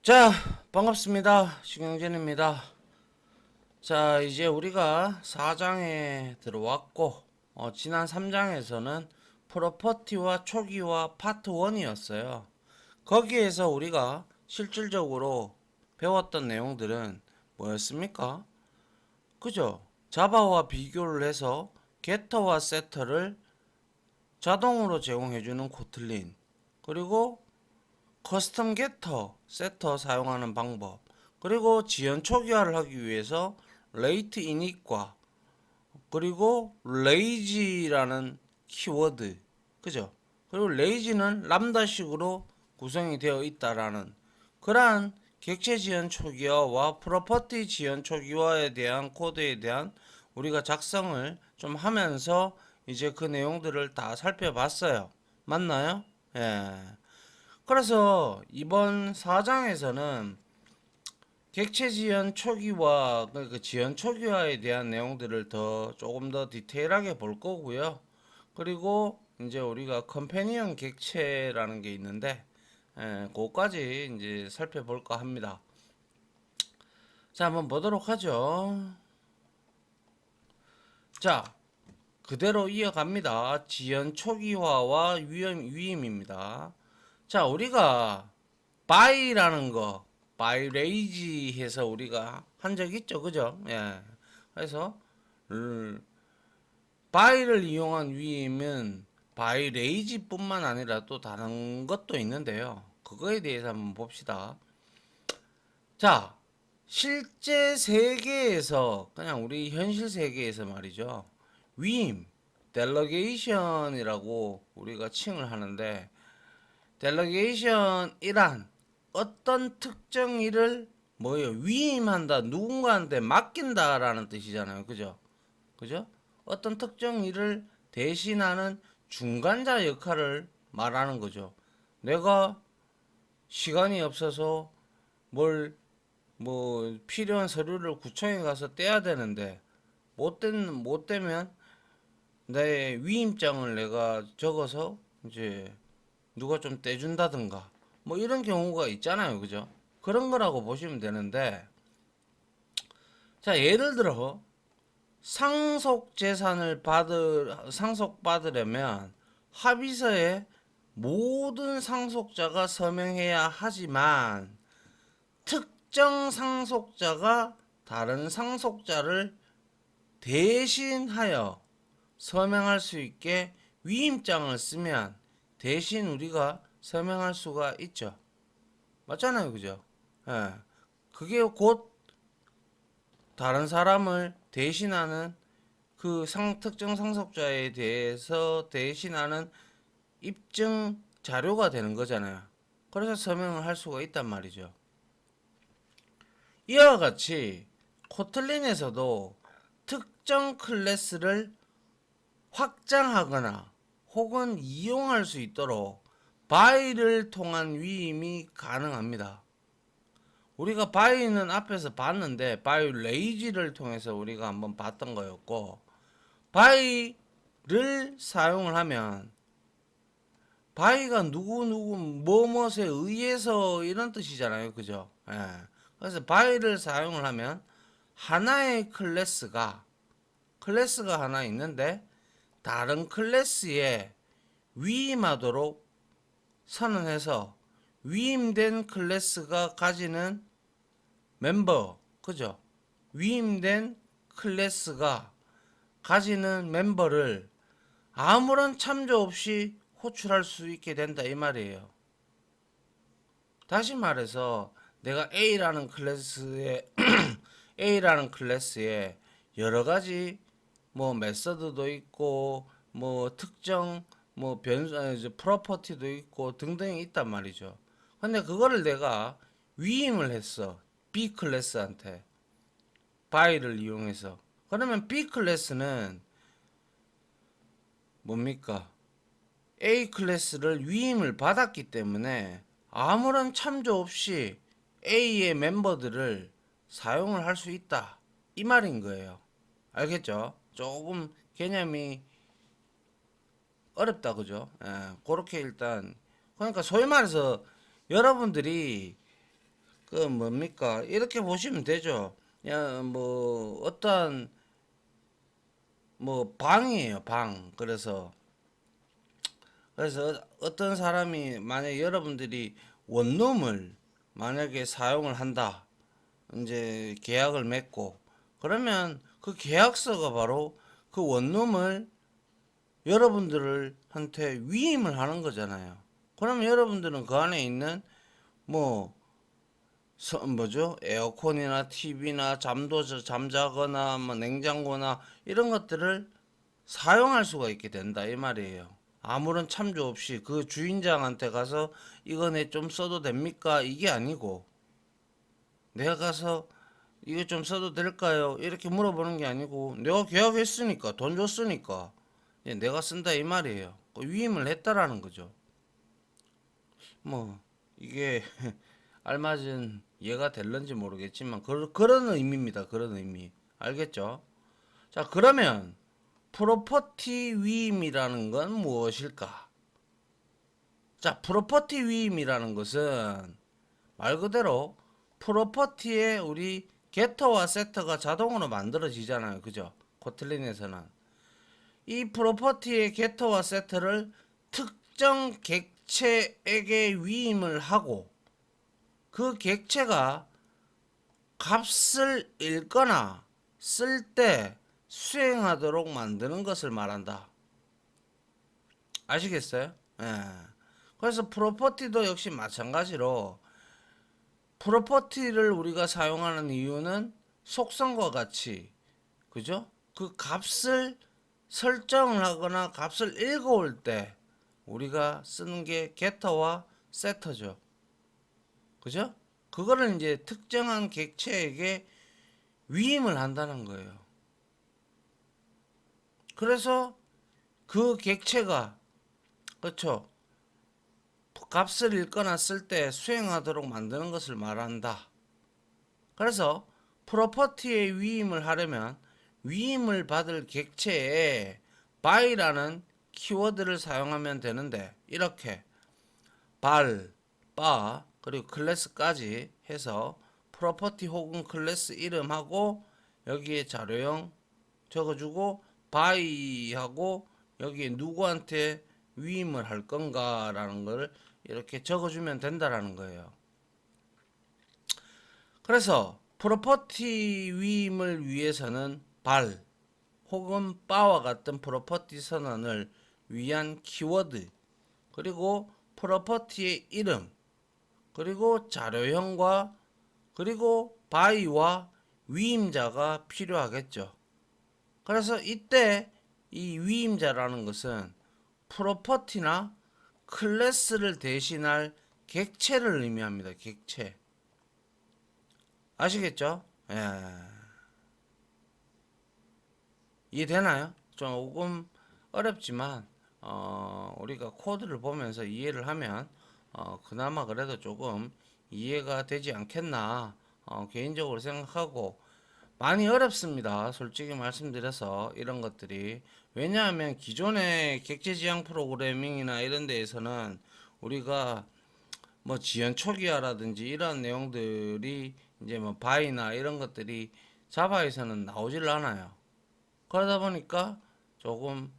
자, 반갑습니다. 신경전입니다. 자, 이제 우리가 4장에 들어왔고, 지난 3장에서는 프로퍼티와 초기화 파트 1이었어요. 거기에서 우리가 실질적으로 배웠던 내용들은 뭐였습니까? 그죠? 자바와 비교를 해서 게터와 세터를 자동으로 제공해주는 코틀린, 그리고 커스텀 게터, 세터 사용하는 방법, 그리고 지연 초기화를 하기 위해서 레이트 이닛과 그리고 레이지라는 키워드, 그죠? 그리고 레이지는 람다식으로 구성이 되어 있다라는 그러한 객체 지연 초기화와 프로퍼티 지연 초기화에 대한 코드에 대한 우리가 작성을 좀 하면서 이제 그 내용들을 다 살펴봤어요. 맞나요? 예. 그래서 이번 4장에서는 객체 지연 초기화, 그 지연 초기화에 대한 내용들을 조금 더 디테일하게 볼 거고요. 그리고 이제 우리가 컴패니언 객체라는 게 있는데, 그거까지 이제 살펴볼까 합니다. 자, 한번 보도록 하죠. 자, 그대로 이어갑니다. 지연 초기화와 위임입니다. 자, 우리가 바이라는 거, 바이레이지 해서 우리가 한 적 있죠, 그죠? 예. 그래서 바이를 이용한 위임은 바이레이지뿐만 아니라 또 다른 것도 있는데요. 그거에 대해서 한번 봅시다. 자, 실제 세계에서 그냥 우리 현실 세계에서 말이죠. 위임, 델러게이션이라고 우리가 칭을 하는데 델러게이션이란 어떤 특정 일을 뭐예요? 위임한다, 누군가한테 맡긴다라는 뜻이잖아요. 그죠? 그죠? 어떤 특정 일을 대신하는 중간자 역할을 말하는 거죠. 내가 시간이 없어서 뭐 필요한 서류를 구청에 가서 떼야 되는데 못 떼면 내 위임장을 내가 적어서 이제 누가 좀 떼준다든가 뭐 이런 경우가 있잖아요, 그죠? 그런 거라고 보시면 되는데, 자, 예를 들어 상속 재산을 상속받으려면 합의서에 모든 상속자가 서명해야 하지만 특정 상속자가 다른 상속자를 대신하여 서명할 수 있게 위임장을 쓰면 대신 우리가 서명할 수가 있죠. 맞잖아요, 그죠? 예. 그게 곧 다른 사람을 대신하는 그 특정 상속자에 대해서 대신하는 입증 자료가 되는 거잖아요. 그래서 서명을 할 수가 있단 말이죠. 이와 같이 코틀린에서도 특정 클래스를 확장하거나 혹은 이용할 수 있도록 바이를 통한 위임이 가능합니다. 우리가 바이는 앞에서 봤는데 바이 레이지를 통해서 우리가 한번 봤던 거였고, 바이를 사용을 하면 바이가 누구누구 뭐뭇에 의해서 이런 뜻이잖아요, 그죠? 예. 그래서 바이를 사용을 하면 하나의 클래스가 하나 있는데 다른 클래스에 위임하도록 선언해서 위임된 클래스가 가지는 멤버, 그죠? 위임된 클래스가 가지는 멤버를 아무런 참조 없이 호출할 수 있게 된다 이 말이에요. 다시 말해서 내가 A라는 클래스에 여러 가지 뭐 메서드도 있고 뭐 특정 뭐 변수 프로퍼티도 있고 등등이 있단 말이죠. 근데 그거를 내가 위임을 했어. B 클래스한테 바이를 이용해서. 그러면 B 클래스는 뭡니까? A 클래스를 위임을 받았기 때문에 아무런 참조 없이 A의 member들을 사용을 할 수 있다. 이 말인 거예요. 알겠죠? 조금 개념이 어렵다, 그죠? 그렇게 일단, 그러니까 소위 말해서 여러분들이 그 뭡니까? 이렇게 보시면 되죠. 야, 뭐 어떤 뭐 방이에요, 방. 그래서 어떤 사람이 만약에 여러분들이 원룸을 만약에 사용을 한다. 이제 계약을 맺고 그러면 그 계약서가 바로 그 원룸을 여러분들한테 위임을 하는 거잖아요. 그러면 여러분들은 그 안에 있는 뭐 뭐죠? 에어컨이나 TV나 잠자거나 뭐 냉장고나 이런 것들을 사용할 수가 있게 된다 이 말이에요. 아무런 참조 없이 그 주인장한테 가서 이거 내 좀 써도 됩니까? 이게 아니고 내가 가서 이거 좀 써도 될까요? 이렇게 물어보는 게 아니고 내가 계약했으니까 돈 줬으니까 내가 쓴다 이 말이에요. 그 위임을 했다라는 거죠. 뭐 이게 알맞은 이해가 될런지 모르겠지만 그런 의미입니다. 그런 의미. 알겠죠? 자, 그러면 프로퍼티 위임이라는 건 무엇일까? 자, 프로퍼티 위임이라는 것은 말 그대로 프로퍼티에 우리 게터와 세터가 자동으로 만들어지잖아요. 그죠? 코틀린에서는 이 프로퍼티의 게터와 세터를 특정 객체에게 위임을 하고 그 객체가 값을 읽거나 쓸 때 수행하도록 만드는 것을 말한다. 아시겠어요? 예. 그래서 프로퍼티도 역시 마찬가지로 프로퍼티를 우리가 사용하는 이유는 속성과 같이 그죠? 그 값을 설정을 하거나 값을 읽어올 때 우리가 쓰는 게 게터와 세터죠. 그죠? 그거를 이제 특정한 객체에게 위임을 한다는 거예요. 그래서 그 객체가 그렇죠. 값을 읽거나 쓸 때 수행하도록 만드는 것을 말한다. 그래서 프로퍼티에 위임을 하려면 위임을 받을 객체에 by라는 키워드를 사용하면 되는데 이렇게 발, 바 그리고 클래스까지 해서 프로퍼티 혹은 클래스 이름하고 여기에 자료형 적어주고 by하고 여기에 누구한테 위임을 할 건가라는 걸 이렇게 적어주면 된다라는 거예요. 그래서 프로퍼티 위임을 위해서는 발 혹은 바와 같은 프로퍼티 선언을 위한 키워드 그리고 프로퍼티의 이름 그리고 자료형과 그리고 by와 위임자가 필요하겠죠. 그래서 이때 이 위임자라는 것은 프로퍼티나 클래스를 대신할 객체를 의미합니다. 객체. 아시겠죠? 예. 이해되나요? 조금 어렵지만 우리가 코드를 보면서 이해를 하면 그나마 그래도 조금 이해가 되지 않겠나 개인적으로 생각하고 많이 어렵습니다. 솔직히 말씀드려서 이런 것들이 왜냐하면 기존의 객체지향 프로그래밍이나 이런 데에서는 우리가 뭐 지연 초기화라든지 이런 내용들이 이제 뭐 바이나 이런 것들이 자바에서는 나오질 않아요. 그러다 보니까 조금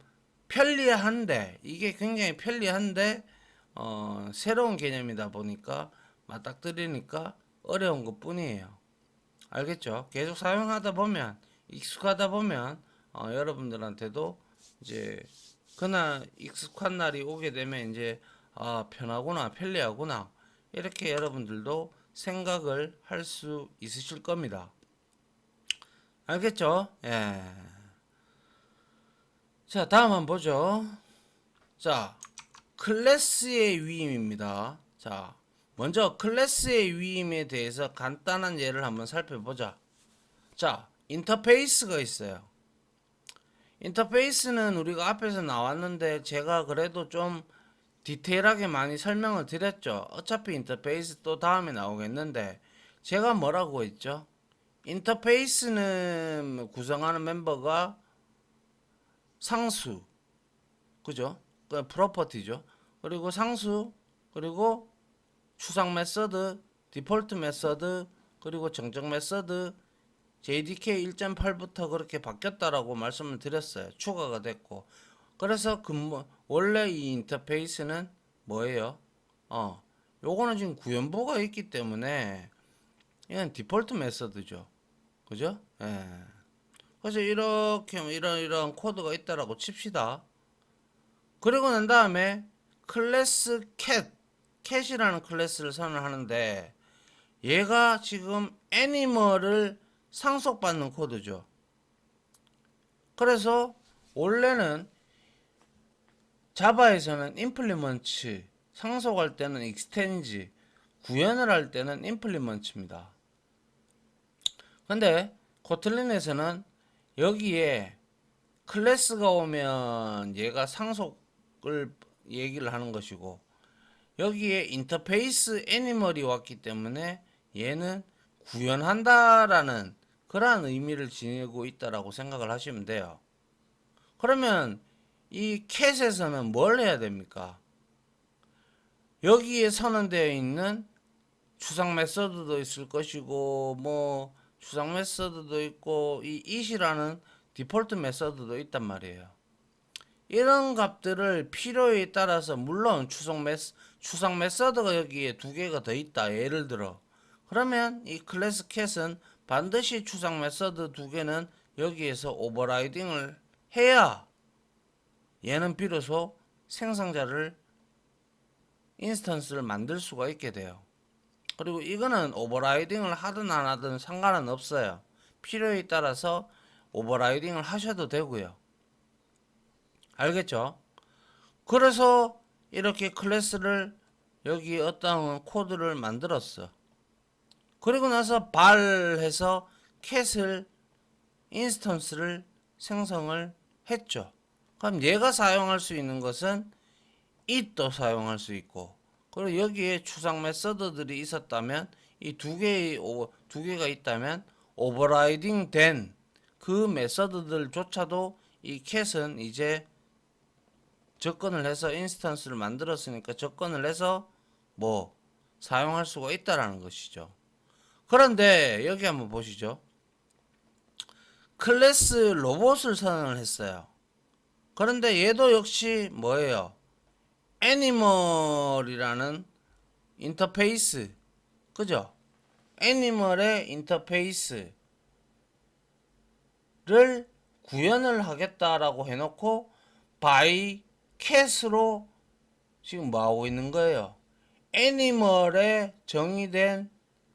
편리한데 이게 굉장히 편리한데 새로운 개념이다 보니까 맞닥뜨리니까 어려운 것 뿐이에요. 알겠죠? 계속 사용하다 보면 익숙하다 보면 여러분들한테도 이제 그날 익숙한 날이 오게 되면 이제 편하구나 편리하구나 이렇게 여러분들도 생각을 할 수 있으실 겁니다. 알겠죠? 예. 자, 다음 한번 보죠. 자, 클래스의 위임입니다. 자, 먼저 클래스의 위임에 대해서 간단한 예를 한번 살펴보자. 자, 인터페이스가 있어요. 인터페이스는 우리가 앞에서 나왔는데 제가 그래도 좀 디테일하게 많이 설명을 드렸죠. 어차피 인터페이스 또 다음에 나오겠는데 제가 뭐라고 했죠? 인터페이스는 구성하는 멤버가 상수, 그죠? 그 프로퍼티죠. 그리고 상수, 그리고 추상 메서드, 디폴트 메서드 그리고 정적 메서드 JDK 1.8부터 그렇게 바뀌었다라고 말씀을 드렸어요. 추가가 됐고. 그래서 원래 이 인터페이스는 뭐예요? 요거는 지금 구현부가 있기 때문에 이건 디폴트 메서드죠. 그죠? 예. 그래서 이렇게 이런 코드가 있다라고 칩시다. 그리고 난 다음에 클래스 캣이라는 클래스를 선언하는데 얘가 지금 애니멀을 상속받는 코드죠. 그래서 원래는 자바에서는 임플리먼트 상속할 때는 익스텐지 구현을 할 때는 임플리먼트입니다. 근데 코틀린에서는 여기에 클래스가 오면 얘가 상속을 얘기를 하는 것이고 여기에 인터페이스 애니멀이 왔기 때문에 얘는 구현한다라는 그러한 의미를 지니고 있다라고 생각을 하시면 돼요. 그러면 이 캣에서는 뭘 해야 됩니까? 여기에 선언되어 있는 추상 메서드도 있을 것이고 뭐 추상 메서드도 있고 이 it이라는 디폴트 메서드도 있단 말이에요. 이런 값들을 필요에 따라서 물론 추상 메서드가 여기에 두 개가 더 있다. 예를 들어 그러면 이 클래스 캣은 반드시 추상 메서드 두 개는 여기에서 오버라이딩을 해야 얘는 비로소 생성자를 인스턴스를 만들 수가 있게 돼요. 그리고 이거는 오버라이딩을 하든 안 하든 상관은 없어요. 필요에 따라서 오버라이딩을 하셔도 되고요. 알겠죠? 그래서 이렇게 클래스를 여기 어떤 코드를 만들었어. 그리고 나서 발해서 캣을 인스턴스를 생성을 했죠. 그럼 얘가 사용할 수 있는 것은 it도 사용할 수 있고 그리고 여기에 추상 메서드들이 있었다면 이 두 개가 있다면 오버라이딩 된 그 메서드들조차도 이 캣은 이제 접근을 해서 인스턴스를 만들었으니까 접근을 해서 뭐 사용할 수가 있다라는 것이죠. 그런데 여기 한번 보시죠. 클래스 로봇을 선언을 했어요. 그런데 얘도 역시 뭐예요? 애니멀이라는 인터페이스, 그죠? 애니멀의 인터페이스를 구현을 하겠다라고 해놓고 by cat으로 지금 뭐 하고 있는 거예요? 애니멀에 정의된,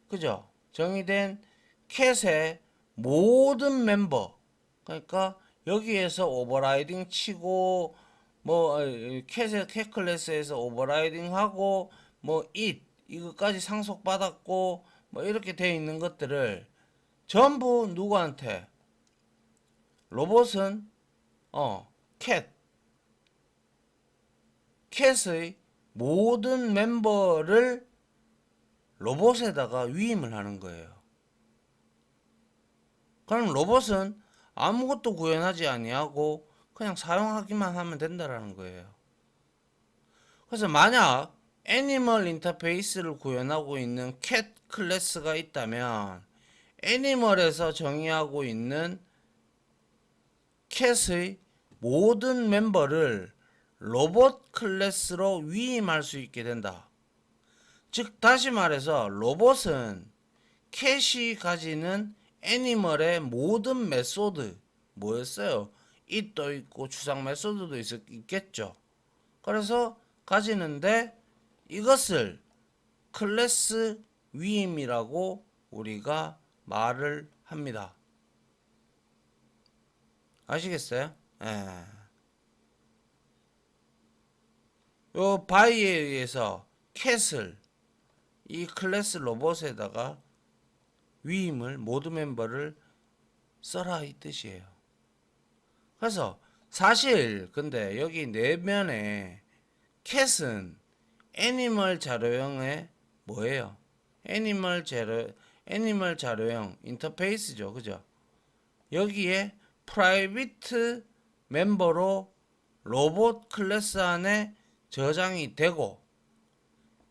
그죠? 정의된 cat의 모든 멤버, 그러니까 여기에서 오버라이딩 치고 뭐 캣 클래스에서 오버라이딩 하고 뭐 it 이것까지 상속받았고 뭐 이렇게 되어 있는 것들을 전부 누구한테 로봇은 캣 캣의 모든 멤버를 로봇에다가 위임을 하는 거예요. 그럼 로봇은 아무것도 구현하지 아니하고 그냥 사용하기만 하면 된다라는 거예요. 그래서 만약 애니멀 인터페이스를 구현하고 있는 캣 클래스가 있다면 애니멀에서 정의하고 있는 캣의 모든 멤버를 로봇 클래스로 위임할 수 있게 된다. 즉 다시 말해서 로봇은 캣이 가지는 애니멀의 모든 메소드 뭐였어요? it도 있고 추상 메소드도 있겠죠. 그래서 가지는데 이것을 클래스 위임이라고 우리가 말을 합니다. 아시겠어요? 예. 요 바이에 의해서 캣을 이 클래스 로봇에다가 위임을 모든 멤버를 써라 이 뜻이에요. 그래서 사실 근데 여기 내면에 캣은 애니멀 자료형의 뭐예요? 애니멀 자료형 인터페이스죠. 그죠? 여기에 프라이빗 멤버로 로봇 클래스 안에 저장이 되고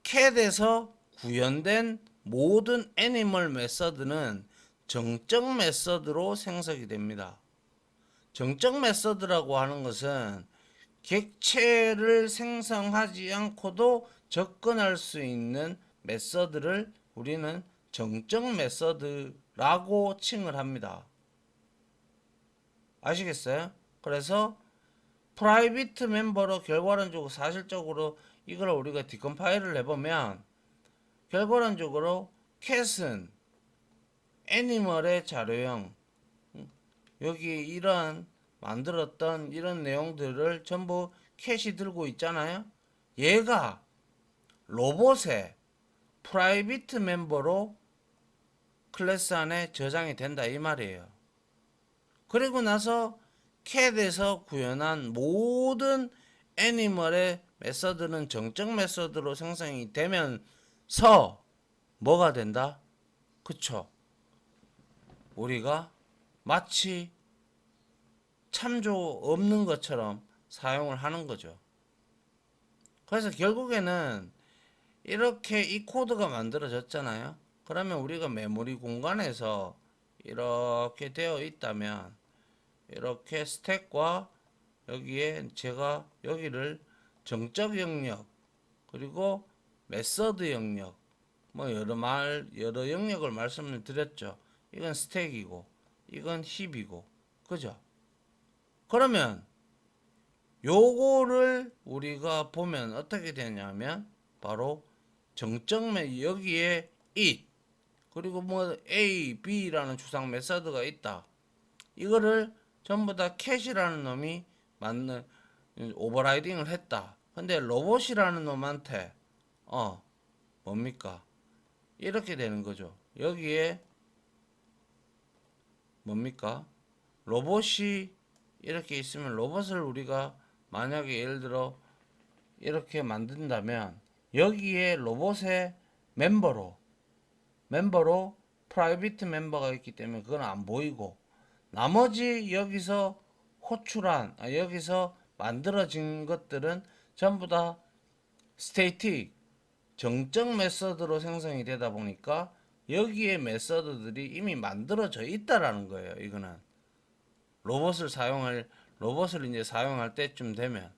캣에서 구현된 모든 애니멀 메서드는 정적 메서드로 생성이 됩니다. 정적 메서드라고 하는 것은 객체를 생성하지 않고도 접근할 수 있는 메서드를 우리는 정적 메서드라고 칭을 합니다. 아시겠어요? 그래서 프라이빗 멤버로 결과론적으로 사실적으로 이걸 우리가 디컴파일을 해보면 결과론적으로 캣은 애니멀의 자료형, 여기 이런 만들었던 이런 내용들을 전부 캣이 들고 있잖아요. 얘가 로봇의 프라이빗 멤버로 클래스 안에 저장이 된다 이 말이에요. 그리고 나서 캣에서 구현한 모든 애니멀의 메서드는 정적 메서드로 생성이 되면서 뭐가 된다? 그쵸? 우리가 마치 참조 없는 것처럼 사용을 하는 거죠. 그래서 결국에는 이렇게 이 코드가 만들어졌잖아요. 그러면 우리가 메모리 공간에서 이렇게 되어 있다면 이렇게 스택과 여기에 제가 여기를 정적 영역 그리고 메서드 영역 뭐 여러 영역을 말씀을 드렸죠. 이건 스택이고 이건 힙이고 그죠? 그러면 요거를 우리가 보면 어떻게 되냐면 바로 정적면 여기에 it 그리고 뭐 a, b라는 주상 메서드가 있다. 이거를 전부 다 캣이라는 놈이 맞는 오버라이딩을 했다. 근데 로봇이라는 놈한테 뭡니까? 이렇게 되는 거죠. 여기에 뭡니까? 로봇이 이렇게 있으면 로봇을 우리가 만약에 예를 들어 이렇게 만든다면 여기에 로봇의 멤버로 프라이빗 멤버가 있기 때문에 그건 안 보이고 나머지 여기서 여기서 만들어진 것들은 전부 다 스테이틱 정적 메서드로 생성이 되다 보니까 여기에 메서드들이 이미 만들어져 있다라는 거예요. 이거는 로봇을 이제 사용할 때쯤 되면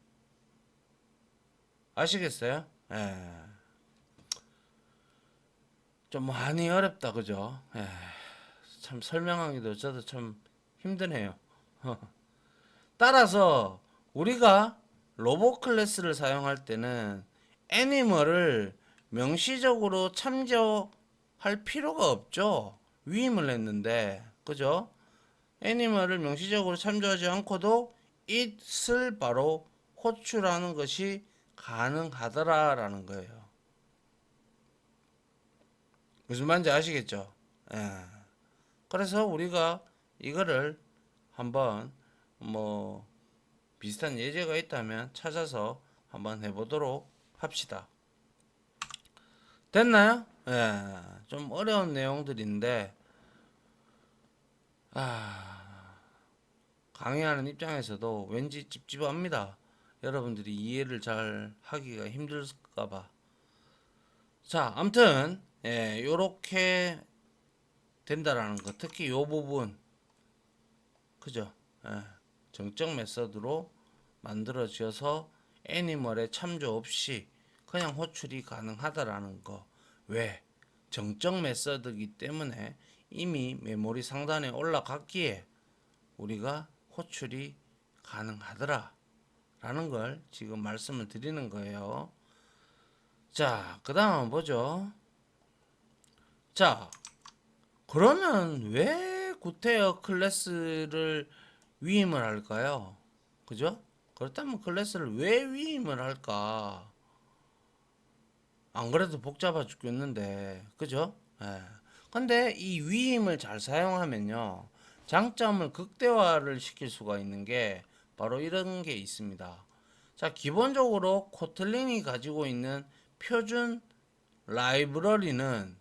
아시겠어요? 예. 좀 많이 어렵다 그죠? 예. 참 설명하기도 저도 참 힘드네요. 따라서 우리가 로봇 클래스를 사용할 때는 애니멀을 명시적으로 참조할 필요가 없죠. 위임을 했는데 그죠? 애니멀을 명시적으로 참조하지 않고도 it을 바로 호출하는 것이 가능하더라라는 거예요. 무슨 말인지 아시겠죠? 예. 그래서 우리가 이거를 한번 뭐 비슷한 예제가 있다면 찾아서 한번 해보도록 합시다. 됐나요? 예. 좀 어려운 내용들인데 강의하는 입장에서도 왠지 찝찝합니다. 여러분들이 이해를 잘 하기가 힘들까봐. 자, 아무튼 요렇게 된다라는 거. 특히 요 부분 그죠? 예. 정적 메서드로 만들어져서 애니멀의 참조 없이 그냥 호출이 가능하다라는 거. 왜? 정적 메서드이기 때문에 이미 메모리 상단에 올라갔기에 우리가 호출이 가능하더라 라는 걸 지금 말씀을 드리는 거예요. 자, 그 다음 보죠. 자, 그러면 왜 구테어 클래스를 위임을 할까요? 그죠? 그렇다면 클래스를 왜 위임을 할까? 안 그래도 복잡해 죽겠는데, 그죠? 예. 근데 이 위임을 잘 사용하면요, 장점을 극대화를 시킬 수가 있는 게 바로 이런 게 있습니다. 자, 기본적으로 코틀린이 가지고 있는 표준 라이브러리는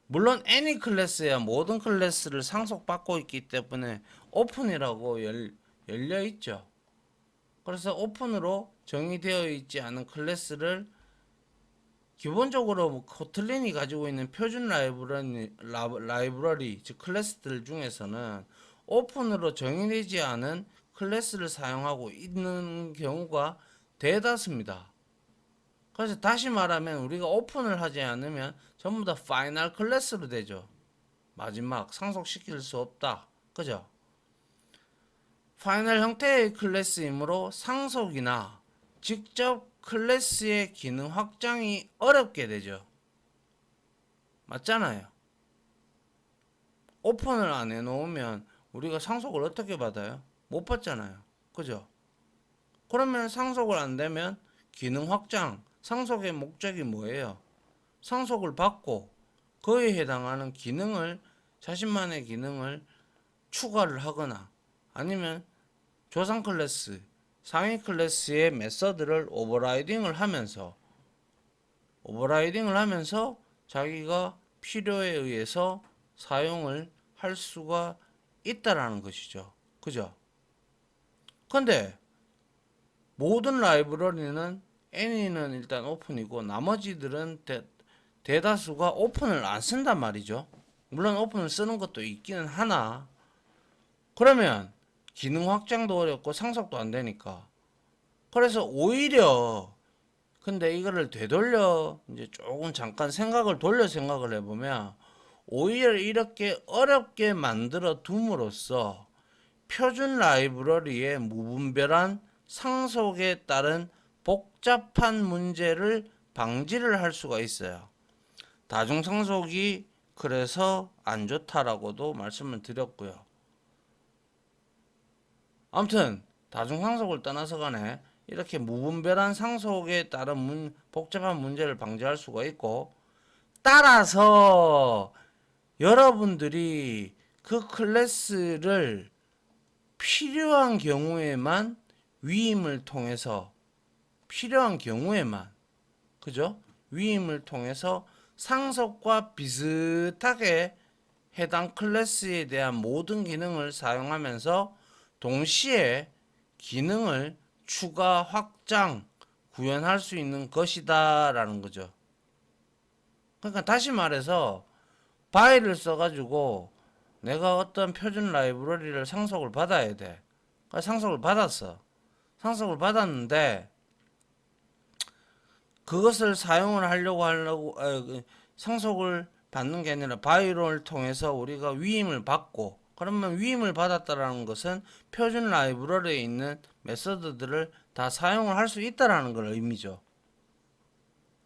물론 애니 클래스야 모든 클래스를 상속받고 있기 때문에 오픈이라고 열려 있죠. 그래서 오픈으로 정의되어 있지 않은 클래스를 기본적으로 뭐 코틀린이 가지고 있는 표준 라이브러리, 즉 클래스들 중에서는 오픈으로 정의되지 않은 클래스를 사용하고 있는 경우가 대다수입니다. 그래서 다시 말하면 우리가 오픈을 하지 않으면 전부 다 파이널 클래스로 되죠. 마지막 상속시킬 수 없다. 그죠? 파이널 형태의 클래스이므로 상속이나 직접 클래스의 기능 확장이 어렵게 되죠. 맞잖아요. 오픈을 안 해놓으면 우리가 상속을 어떻게 받아요? 못 받잖아요. 그죠? 그러면 상속을 안 되면 기능 확장, 상속의 목적이 뭐예요? 상속을 받고 그에 해당하는 기능을, 자신만의 기능을 추가를 하거나 아니면 조상 클래스, 상위 클래스의 메서드를 오버라이딩을 하면서 자기가 필요에 의해서 사용을 할 수가 있다라는 것이죠. 그죠? 근데 모든 라이브러리는 N이는 일단 오픈이고 나머지들은 대다수가 오픈을 안 쓴단 말이죠. 물론 오픈을 쓰는 것도 있기는 하나, 그러면 기능 확장도 어렵고 상속도 안 되니까, 그래서 오히려, 근데 이거를 되돌려 이제 조금 잠깐 생각을 해보면 오히려 이렇게 어렵게 만들어 둠으로써 표준 라이브러리의 무분별한 상속에 따른 복잡한 문제를 방지를 할 수가 있어요. 다중상속이 그래서 안 좋다라고도 말씀을 드렸고요. 아무튼 다중상속을 떠나서 간에 이렇게 무분별한 상속에 따른 복잡한 문제를 방지할 수가 있고, 따라서 여러분들이 그 클래스를 필요한 경우에만 위임을 통해서, 필요한 경우에만, 그죠? 위임을 통해서 상속과 비슷하게 해당 클래스에 대한 모든 기능을 사용하면서 동시에 기능을 추가, 확장, 구현할 수 있는 것이다 라는 거죠. 그러니까 다시 말해서 바이를 써가지고 내가 어떤 표준 라이브러리를 상속을 받아야 돼. 그러니까 상속을 받았어. 상속을 받았는데 그것을 사용을 하려고 상속을 받는 게 아니라 바이를 통해서 우리가 위임을 받고, 그러면 위임을 받았다라는 것은 표준 라이브러리에 있는 메서드들을 다 사용을 할 수 있다라는 걸 의미죠.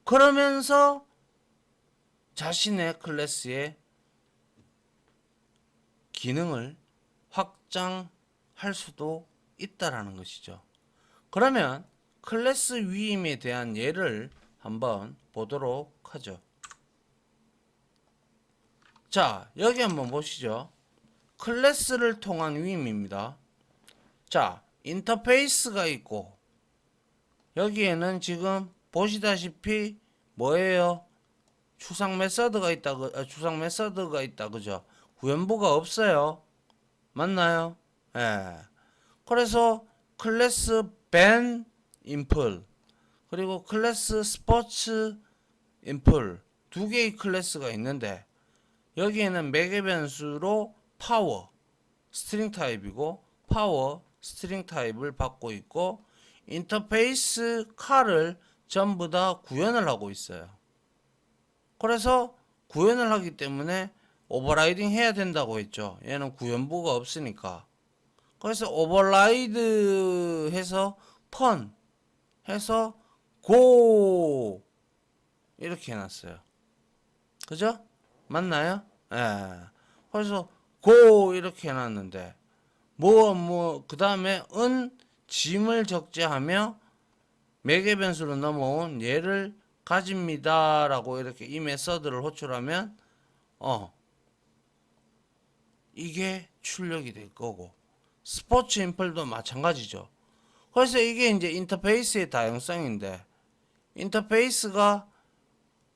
그러면서 자신의 클래스의 기능을 확장할 수도 있다라는 것이죠. 그러면 클래스 위임에 대한 예를 한번 보도록 하죠. 자, 여기 한번 보시죠. 클래스를 통한 위임입니다. 자, 인터페이스가 있고 여기에는 지금 보시다시피 뭐예요? 추상 메서드가 있다, 그죠? 구현부가 없어요. 맞나요? 예. 그래서 클래스 밴 인풀, 그리고 클래스 스포츠 인풀, 두 개의 클래스가 있는데 여기에는 매개 변수로 파워 스트링 타입이고 파워 스트링 타입을 받고 있고, 인터페이스 칼을 전부 다 구현을 하고 있어요. 그래서 구현을 하기 때문에 오버라이딩 해야 된다고 했죠. 얘는 구현부가 없으니까. 그래서 오버라이드 해서 펀 해서 고 이렇게 해놨어요. 그죠? 맞나요? 예. 그래서 고 이렇게 해놨는데 그 다음에 짐을 적재하며 매개 변수로 넘어온 얘를 가집니다 라고 이렇게 이 메서드를 호출하면 이게 출력이 될 거고, 스포츠 인플도 마찬가지죠. 그래서 이게 이제 인터페이스의 다양성인데, 인터페이스가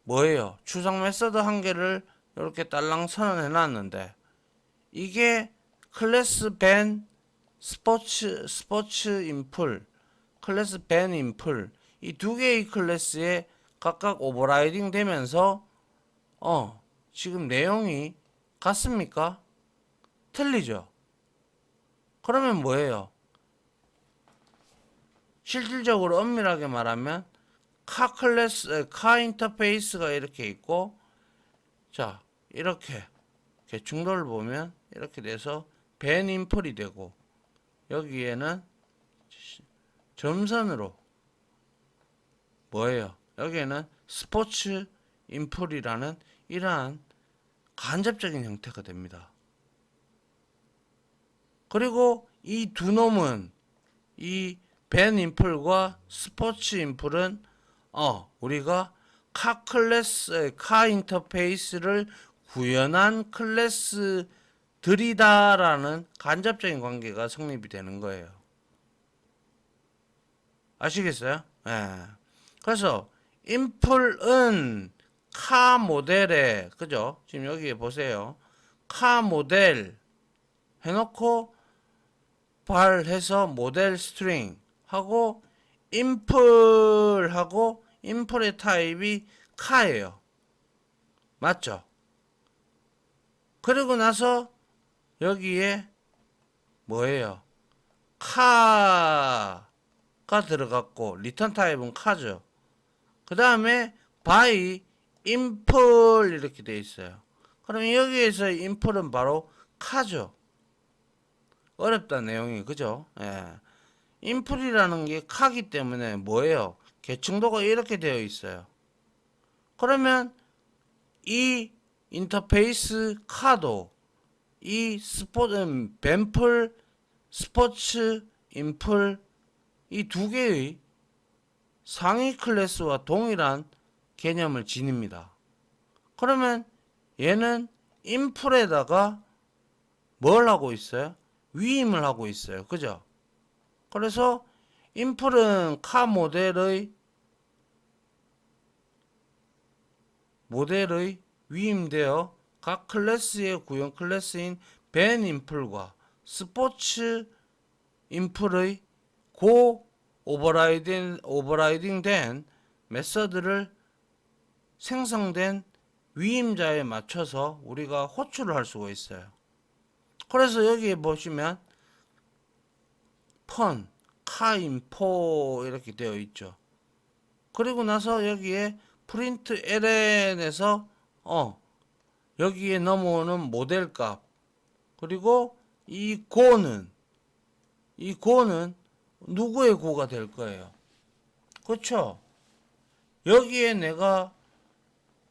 뭐예요? 추상 메서드 한 개를 이렇게 딸랑 선언해 놨는데 이게 클래스 밴 스포츠 인풀, 클래스 밴 인풀, 이 두 개의 클래스의 각각 오버라이딩 되면서 지금 내용이 같습니까? 틀리죠? 그러면 뭐예요? 실질적으로 엄밀하게 말하면 카 인터페이스가 이렇게 있고, 자, 이렇게 중도를 보면 이렇게 돼서 밴 인플이 되고, 여기에는 점선으로 뭐예요? 여기에는 스포츠 인플이라는 이러한 간접적인 형태가 됩니다. 그리고 이 두 놈은, 이 밴 인플과 스포츠 인플은 우리가 카 인터페이스를 구현한 클래스들이다라는 간접적인 관계가 성립이 되는 거예요. 아시겠어요? 예. 그래서 인플은 카 모델에, 그죠? 지금 여기에 보세요. 카 모델 해놓고 발해서 모델 스트링 하고 인플하고 인플의 타입이 카예요. 맞죠? 그리고 나서 여기에 뭐예요? 카가 들어갔고 리턴 타입은 카죠. 그 다음에 by 인플 이렇게 돼 있어요. 그럼 여기에서 인플은 바로 카죠. 어렵다 내용이, 그죠? 예. 인플이라는 게 카기 때문에 뭐예요? 계층도가 이렇게 되어 있어요. 그러면 이 인터페이스 카도 이 뱀플 스포츠 인플 이 두 개의 상위 클래스와 동일한 개념을 지닙니다. 그러면 얘는 인플에다가 뭘 하고 있어요? 위임을 하고 있어요. 그죠? 그래서 인플은 카 모델의 위임되어 각 클래스의 구형 클래스인 밴 인플과 스포츠 인플의 고 오버라이딩 된 메서드를 생성된 위임자에 맞춰서 우리가 호출을 할 수가 있어요. 그래서 여기에 보시면 펀, 카인포 이렇게 되어 있죠. 그리고 나서 여기에 프린트 ln에서 여기에 넘어오는 모델 값, 그리고 이 고는 누구의 고가 될 거예요? 그렇죠? 여기에 내가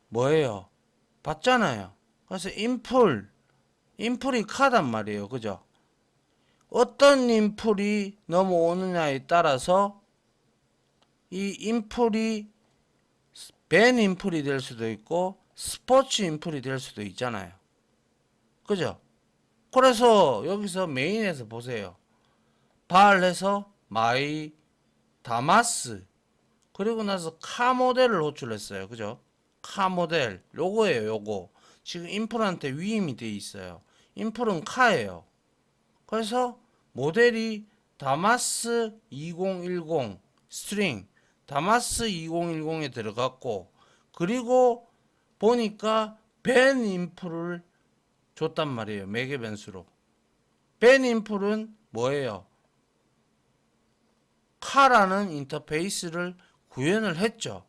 뭐예요? 봤잖아요. 그래서 인풀이 카단 말이에요. 그죠? 어떤 인풀이 넘어오느냐에 따라서 이 인풀이 밴 인풀이 될 수도 있고 스포츠 인풀이 될 수도 있잖아요. 그죠? 그래서 여기서 메인에서 보세요. 발해서 마이 다마스, 그리고 나서 카 모델을 호출했어요. 그죠? 카 모델 요거예요. 요거 지금 인풀한테 위임이 돼 있어요. 인풀은 카예요. 그래서 모델이 다마스 2010 스트링 다마스 2010에 들어갔고, 그리고 보니까 밴 인풀을 줬단 말이에요. 매개 변수로. 밴 인풀은 뭐예요? 카라는 인터페이스를 구현을 했죠.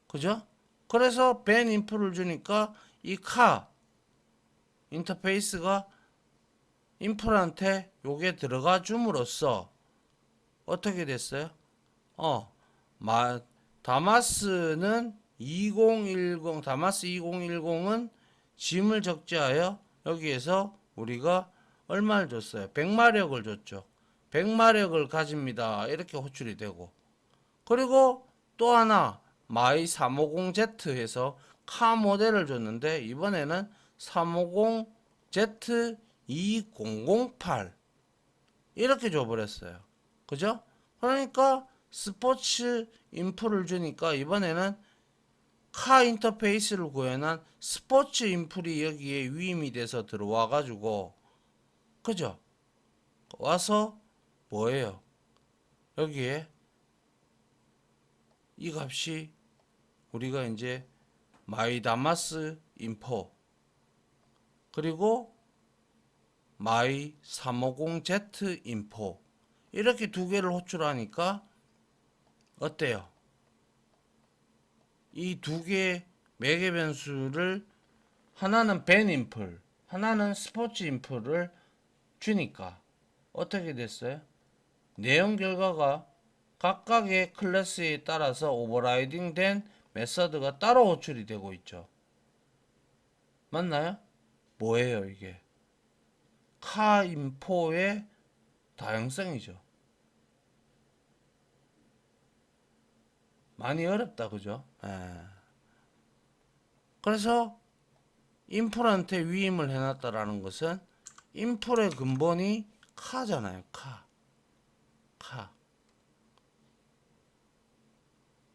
그죠? 그래서 밴 인풀을 주니까 이 카 인터페이스가 인풀한테 요게 들어가 줌으로써 어떻게 됐어요? 어, 다마스는 2010, 다마스 2010은 짐을 적재하여 여기에서 우리가 얼마를 줬어요? 100마력을 줬죠. 100마력을 가집니다. 이렇게 호출이 되고, 그리고 또 하나 마이 350Z 해서 카 모델을 줬는데 이번에는 350Z 2008 이렇게 줘버렸어요. 그죠? 그러니까 스포츠 인풀을 주니까 이번에는 카 인터페이스를 구현한 스포츠 인풀이 여기에 위임이 돼서 들어와 가지고, 그죠? 와서 뭐예요? 여기에 이 값이 우리가 이제 마이다마스 인포 그리고 마이 350Z 인포 이렇게 두 개를 호출하니까 어때요? 이 두 개의 매개 변수를 하나는 밴 인플, 하나는 스포츠 인플을 주니까 어떻게 됐어요? 내용 결과가 각각의 클래스에 따라서 오버라이딩 된 메서드가 따로 호출이 되고 있죠. 맞나요? 뭐예요 이게? 카 인포의 다양성이죠. 많이 어렵다 그죠? 예. 그래서 인풀한테 위임을 해놨다라는 것은 인풀의 근본이 카잖아요. 카.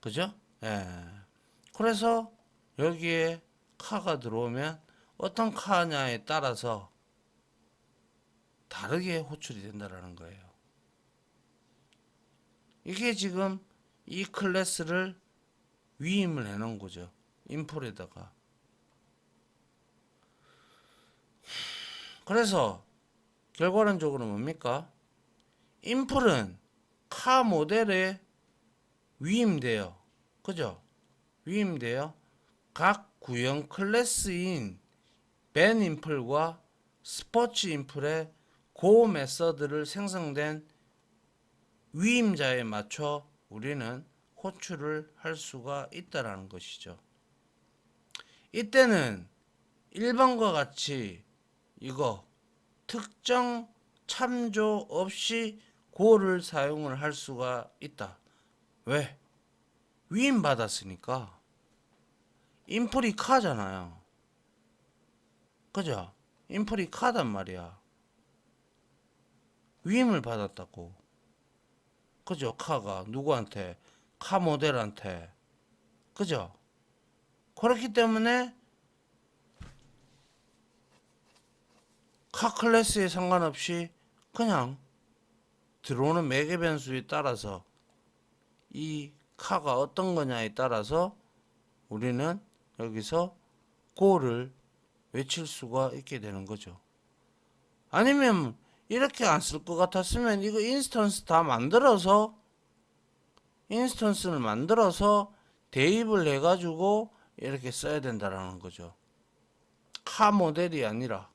그죠? 예. 그래서 여기에 카가 들어오면 어떤 카냐에 따라서 다르게 호출이 된다라는 거예요. 이게 지금 이 클래스를 위임을 해놓은 거죠. 인풀에다가. 그래서 결과론적으로 뭡니까? 인풀은 카 모델에 위임돼요. 그죠? 위임돼요. 각 구형 클래스인 밴 인플과 스포츠 인플의 고 메서드를 생성된 위임자에 맞춰 우리는 호출을 할 수가 있다라는 것이죠. 이때는 1번과 같이 이거 특정 참조 없이 고를 사용을 할 수가 있다. 왜? 위임 받았으니까. 인플이 카잖아요. 그죠? 인플이 카단 말이야. 위임을 받았다고. 그죠? 카가 누구한테? 카 모델한테. 그죠? 그렇기 때문에 카 클래스에 상관없이 그냥 들어오는 매개 변수에 따라서 이 카가 어떤 거냐에 따라서 우리는 여기서 고를 외칠 수가 있게 되는 거죠. 아니면 이렇게 안 쓸 것 같았으면 이거 인스턴스를 만들어서 대입을 해가지고 이렇게 써야 된다라는 거죠. 카 모델이 아니라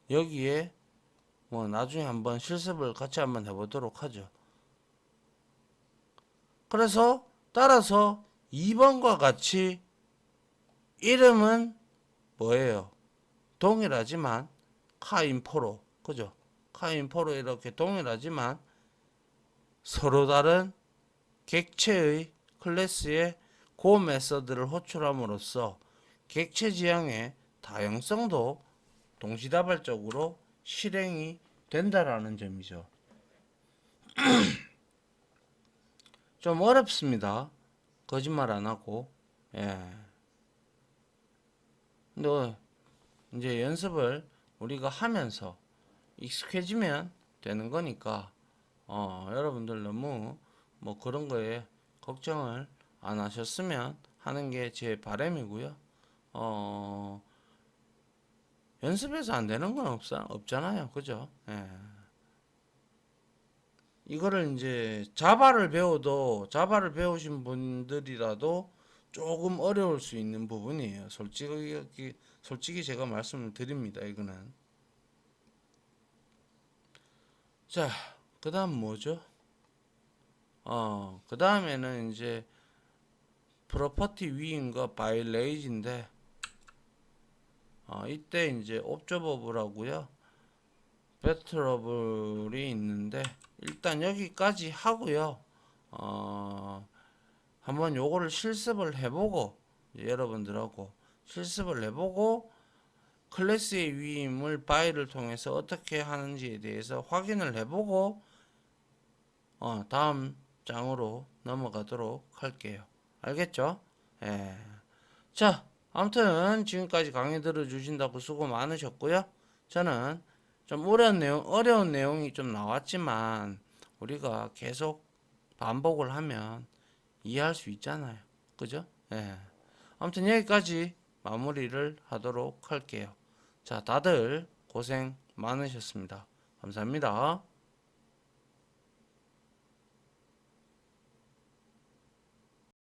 여기에 뭐 나중에 한번 실습을 같이 한번 해보도록 하죠. 그래서 따라서 2번과 같이 이름은 뭐예요? 동일하지만 카인포로 그죠? 카인포로 이렇게 동일하지만 서로 다른 객체의 클래스의 고 메서드를 호출함으로써 객체 지향의 다양성도 동시다발적으로 실행이 된다라는 점이죠. 좀 어렵습니다. 거짓말 안 하고. 예. 근데 이제 연습을 우리가 하면서 익숙해지면 되는 거니까 여러분들 너무 뭐 그런 거에 걱정을 안 하셨으면 하는 게 제 바람이고요. 연습해서 안 되는 건 없잖아요. 그죠? 예. 이거를 이제 자바를 배우신 분들이라도 조금 어려울 수 있는 부분이에요. 솔직히 제가 말씀을 드립니다. 이거는. 자, 그 다음 뭐죠? 그 다음에는 이제 프로퍼티 위임과 바이레이즈인데, 이때 이제 옵저버블하고요. 배틀러블이 있는데, 일단 여기까지 하고요. 한번 요거를 실습을 해보고, 여러분들하고 실습을 해보고, 클래스의 위임을 바이를 통해서 어떻게 하는지에 대해서 확인을 해보고 다음 장으로 넘어가도록 할게요. 알겠죠? 예. 자, 아무튼 지금까지 강의 들어주신다고 수고 많으셨고요. 저는 좀 어려운 내용이 좀 나왔지만 우리가 계속 반복을 하면 이해할 수 있잖아요. 그죠? 예. 아무튼 여기까지 마무리를 하도록 할게요. 자, 다들 고생 많으셨습니다. 감사합니다.